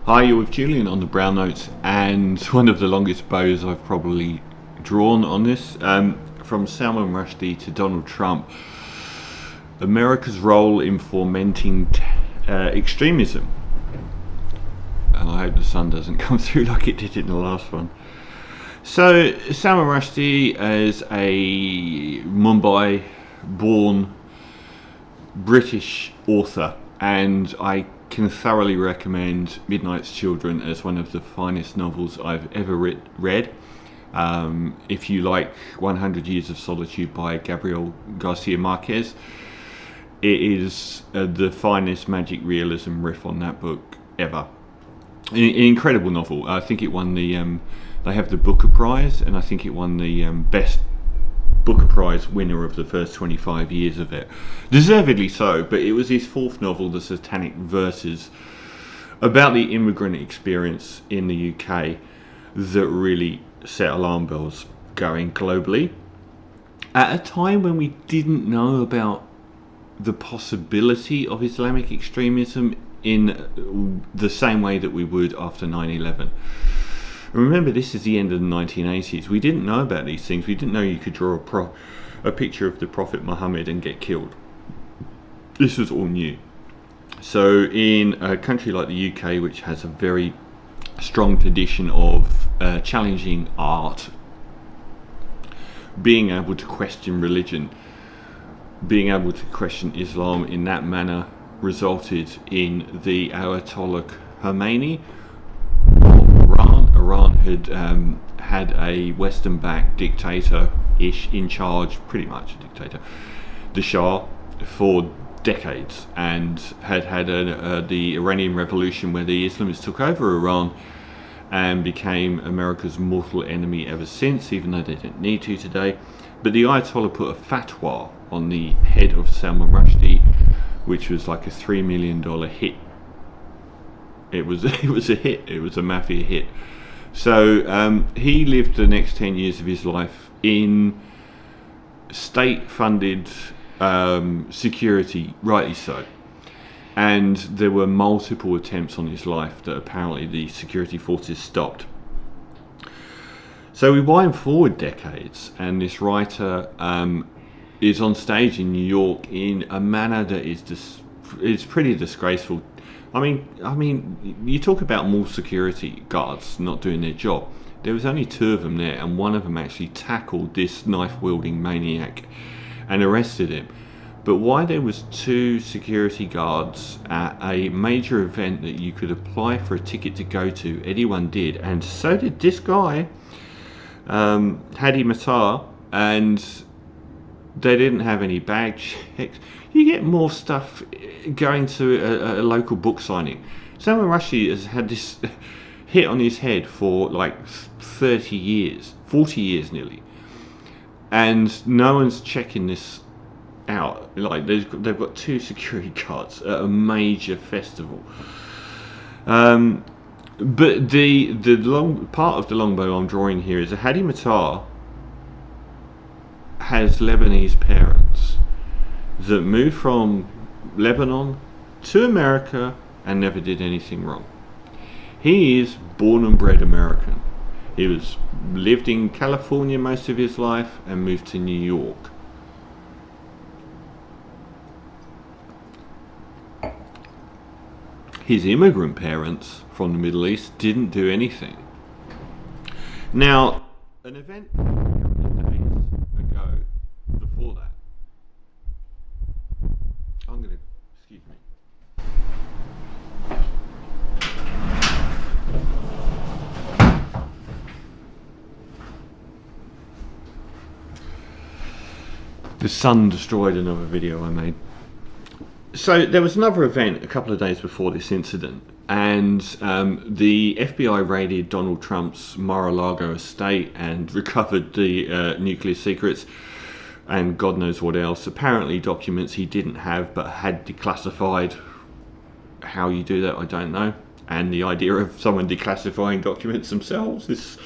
Hi, you're with Julian on the Brown Notes, and one of the longest bows I've probably drawn on this, from Salman Rushdie to Donald Trump, America's role in fomenting extremism. And I hope the sun doesn't come through like it did in the last one. So, Salman Rushdie is a Mumbai-born British author, and I can thoroughly recommend Midnight's Children as one of the finest novels I've ever read. If you like 100 Years of Solitude by Gabriel Garcia Marquez, it is the finest magic realism riff on that book ever. An incredible novel. I think it won the they have the Booker Prize, and I think it won the best Booker Prize winner of the first 25 years of it. Deservedly so, but it was his fourth novel, The Satanic Verses, about the immigrant experience in the UK that really set alarm bells going globally. At a time when we didn't know about the possibility of Islamic extremism in the same way that we would after 9/11. Remember, this is the end of the 1980s. We didn't know about these things. We didn't know you could draw a picture of the Prophet Muhammad and get killed. This was all new. So in a country like the UK, which has a very strong tradition of challenging art, being able to question religion, being able to question Islam in that manner resulted in the Ayatollah Khomeini of Iran. Iran had a Western-backed dictator-ish in charge, pretty much a dictator, the Shah, for decades, and had the Iranian Revolution, where the Islamists took over Iran and became America's mortal enemy ever since, even though they didn't need to today. But the Ayatollah put a fatwa on the head of Salman Rushdie, which was like a $3 million hit. It was a hit. It was a mafia hit. So he lived the next 10 years of his life in state-funded security, rightly so. And there were multiple attempts on his life that apparently the security forces stopped. So we wind forward decades, and this writer is on stage in New York in a manner that is pretty disgraceful. I mean, you talk about more security guards not doing their job. There was only two of them there, and one of them actually tackled this knife-wielding maniac and arrested him. But why there was two security guards at a major event that you could apply for a ticket to go to, anyone did, and so did this guy, Hadi Matar, and they didn't have any bag checks. You get more stuff going to a local book signing. Salman Rushdie has had this hit on his head for like 30 years, 40 years nearly, and no one's checking this out. Like they've got two security guards at a major festival. But the long part of the longbow I'm drawing here is that Hadi Matar has Lebanese parents that moved from Lebanon to America and never did anything wrong. He is born and bred American. He lived in California most of his life and moved to New York. His immigrant parents from the Middle East didn't do anything. Now, an event a couple of days ago before that, excuse me. The sun destroyed another video I made. So there was another event a couple of days before this incident, and the FBI raided Donald Trump's Mar-a-Lago estate and recovered the nuclear secrets and God knows what else. Apparently documents he didn't have but had declassified. How you do that, I don't know. And the idea of someone declassifying documents themselves is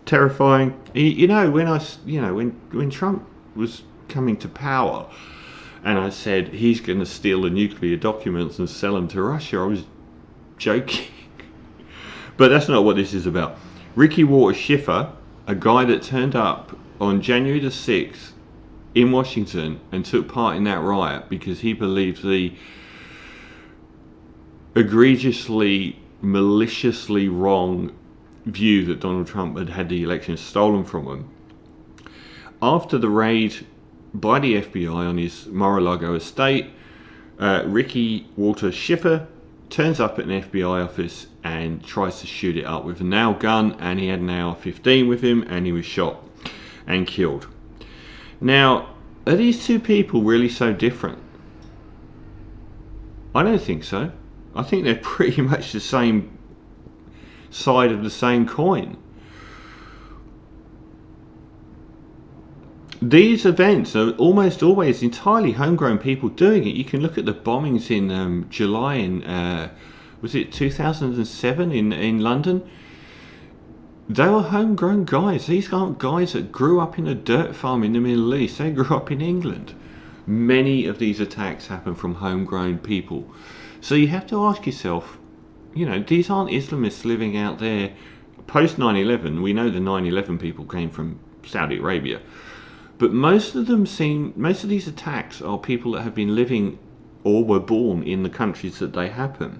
terrifying. When Trump was coming to power, and I said he's going to steal the nuclear documents and sell them to Russia, I was joking. But that's not what this is about. Ricky Walter Schiffer, a guy that turned up on January the 6th in Washington and took part in that riot because he believed the egregiously, maliciously wrong view that Donald Trump had had the election stolen from him. After the raid by the FBI on his Mar-a-Lago estate, Ricky Walter Schiffer turns up at an FBI office and tries to shoot it up with a nail gun, and he had an AR-15 with him, and he was shot and killed. Now, are these two people really so different? I don't think so. I think they're pretty much the same side of the same coin. These events are almost always entirely homegrown people doing it. You can look at the bombings in July in, was it 2007 in London? They were homegrown guys. These aren't guys that grew up in a dirt farm in the Middle East. They grew up in England. Many of these attacks happen from homegrown people. So you have to ask yourself, you know, these aren't Islamists living out there. Post 9/11, we know the 9/11 people came from Saudi Arabia. But most of these attacks are people that have been living or were born in the countries that they happen.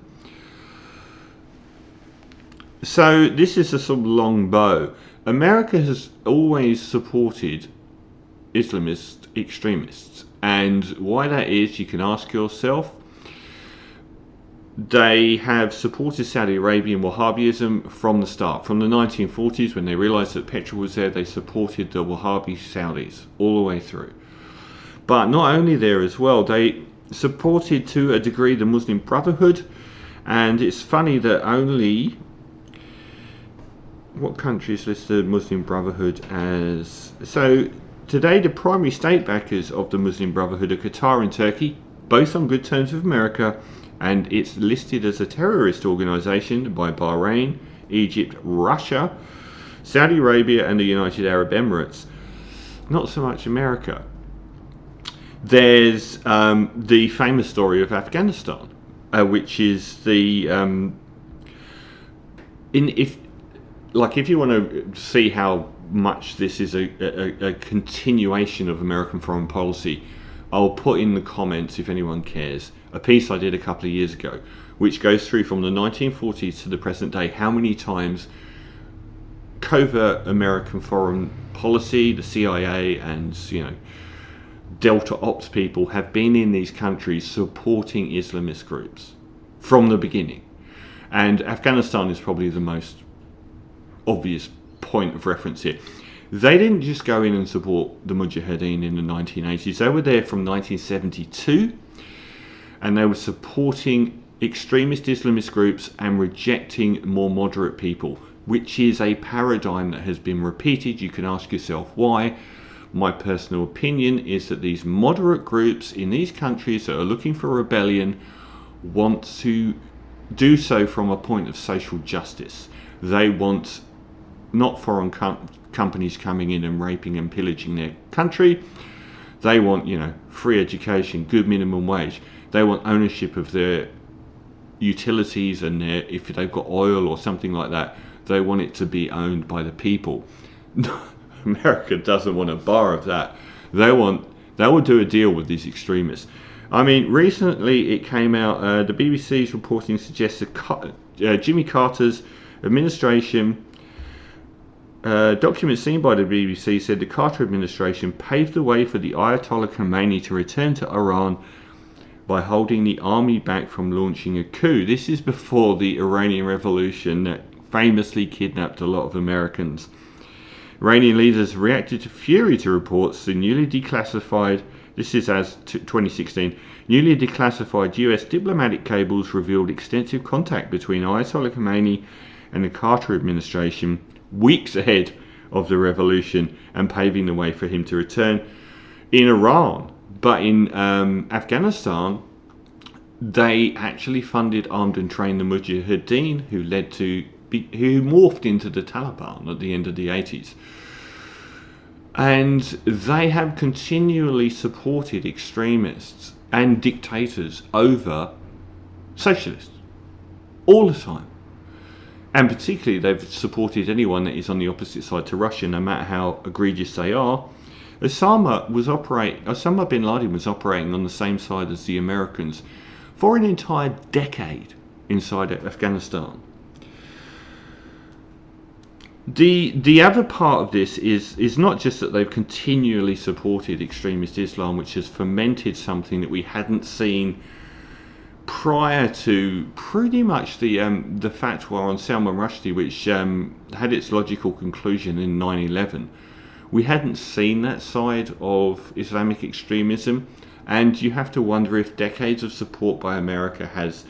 So this is a sort of long bow. America has always supported Islamist extremists. And why that is, you can ask yourself. They have supported Saudi Arabian Wahhabism from the start. From the 1940s, when they realized that petrol was there, they supported the Wahhabi Saudis all the way through. But not only there as well, they supported to a degree the Muslim Brotherhood. And it's funny that only... what countries list the Muslim Brotherhood as... So today the primary state backers of the Muslim Brotherhood are Qatar and Turkey, both on good terms with America. And it's listed as a terrorist organization by Bahrain, Egypt, Russia, Saudi Arabia, and the United Arab Emirates. Not so much America. There's the famous story of Afghanistan, which is the if you want to see how much this is a continuation of American foreign policy, I'll put in the comments, if anyone cares, a piece I did a couple of years ago, which goes through from the 1940s to the present day, how many times covert American foreign policy, the CIA and, you know, Delta Ops people have been in these countries supporting Islamist groups from the beginning. And Afghanistan is probably the most obvious point of reference here. They didn't just go in and support the Mujahideen in the 1980s. They were there from 1972, and they were supporting extremist Islamist groups and rejecting more moderate people, which is a paradigm that has been repeated. You can ask yourself why. My personal opinion is that these moderate groups in these countries that are looking for rebellion want to do so from a point of social justice. They want not foreign companies coming in and raping and pillaging their country. They want, you know, free education, good minimum wage. They want ownership of their utilities, and their, if they've got oil or something like that, they want it to be owned by the people. America doesn't want a bar of that. They will do a deal with these extremists. I mean, recently it came out, the BBC's reporting suggests that Jimmy Carter's administration, documents seen by the BBC said the Carter administration paved the way for the Ayatollah Khomeini to return to Iran by holding the army back from launching a coup. This is before the Iranian Revolution that famously kidnapped a lot of Americans. Iranian leaders reacted to fury to reports the newly declassified, this is as 2016, newly declassified US diplomatic cables revealed extensive contact between Ayatollah Khomeini and the Carter administration weeks ahead of the revolution, and paving the way for him to return. In Iran, but in Afghanistan, they actually funded, armed and trained the Mujahideen, who morphed into the Taliban at the end of the 80s. And they have continually supported extremists and dictators over socialists all the time. And particularly, they've supported anyone that is on the opposite side to Russia, no matter how egregious they are. Osama bin Laden was operating on the same side as the Americans for an entire decade inside Afghanistan. The other part of this is not just that they've continually supported extremist Islam, which has fomented something that we hadn't seen prior to pretty much the fatwa on Salman Rushdie, which had its logical conclusion in 9/11. We hadn't seen that side of Islamic extremism, and you have to wonder if decades of support by America has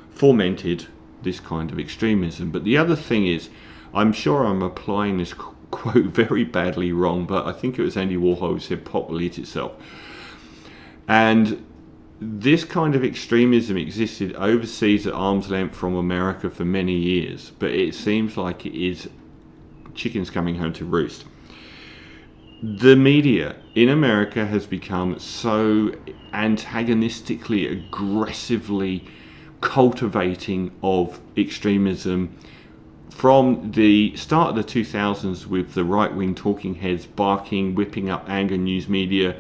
fomented this kind of extremism. But the other thing is, I'm sure I'm applying this quote very badly wrong, but I think it was Andy Warhol who said "pot will eat itself." And this kind of extremism existed overseas at arm's length from America for many years, but it seems like it is chickens coming home to roost. The media in America has become so antagonistically, aggressively cultivating of extremism from the start of the 2000s, with the right-wing talking heads barking, whipping up anger news media,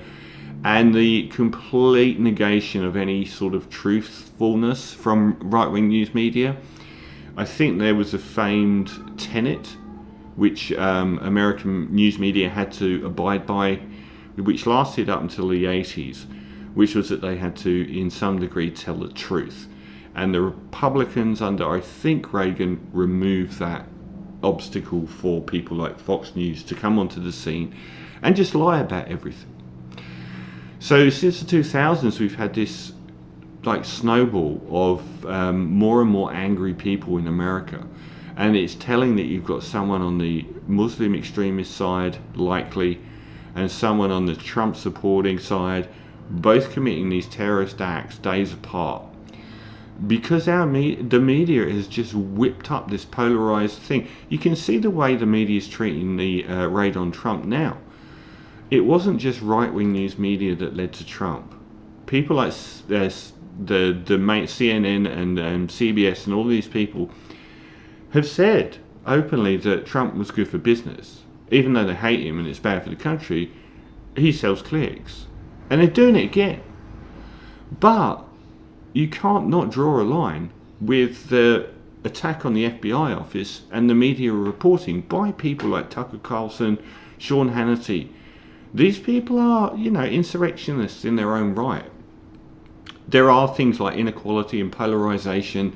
and the complete negation of any sort of truthfulness from right-wing news media. I think there was a famed tenet which American news media had to abide by, which lasted up until the 80s, which was that they had to, in some degree, tell the truth. And the Republicans under, I think, Reagan, removed that obstacle for people like Fox News to come onto the scene and just lie about everything. So since the 2000s, we've had this like snowball of more and more angry people in America. And it's telling that you've got someone on the Muslim extremist side, likely, and someone on the Trump supporting side, both committing these terrorist acts days apart. Because the media has just whipped up this polarized thing. You can see the way the media is treating the raid on Trump now. It wasn't just right-wing news media that led to Trump. People like the main CNN and CBS and all these people have said openly that Trump was good for business. Even though they hate him and it's bad for the country, he sells clicks. And they're doing it again. But you can't not draw a line with the attack on the FBI office and the media reporting by people like Tucker Carlson, Sean Hannity. These people are, insurrectionists in their own right. There are things like inequality and polarization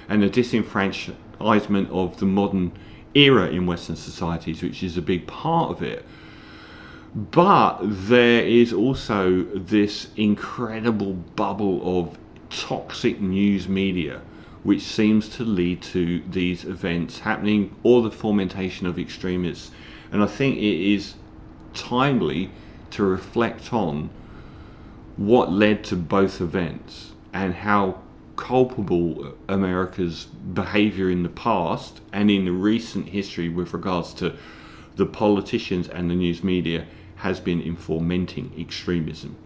and the disenfranchisement of the modern era in Western societies, which is a big part of it. But there is also this incredible bubble of toxic news media which seems to lead to these events happening, or the fomentation of extremists. And I think it is timely to reflect on what led to both events and how culpable America's behavior in the past and in the recent history with regards to the politicians and the news media has been in fomenting extremism.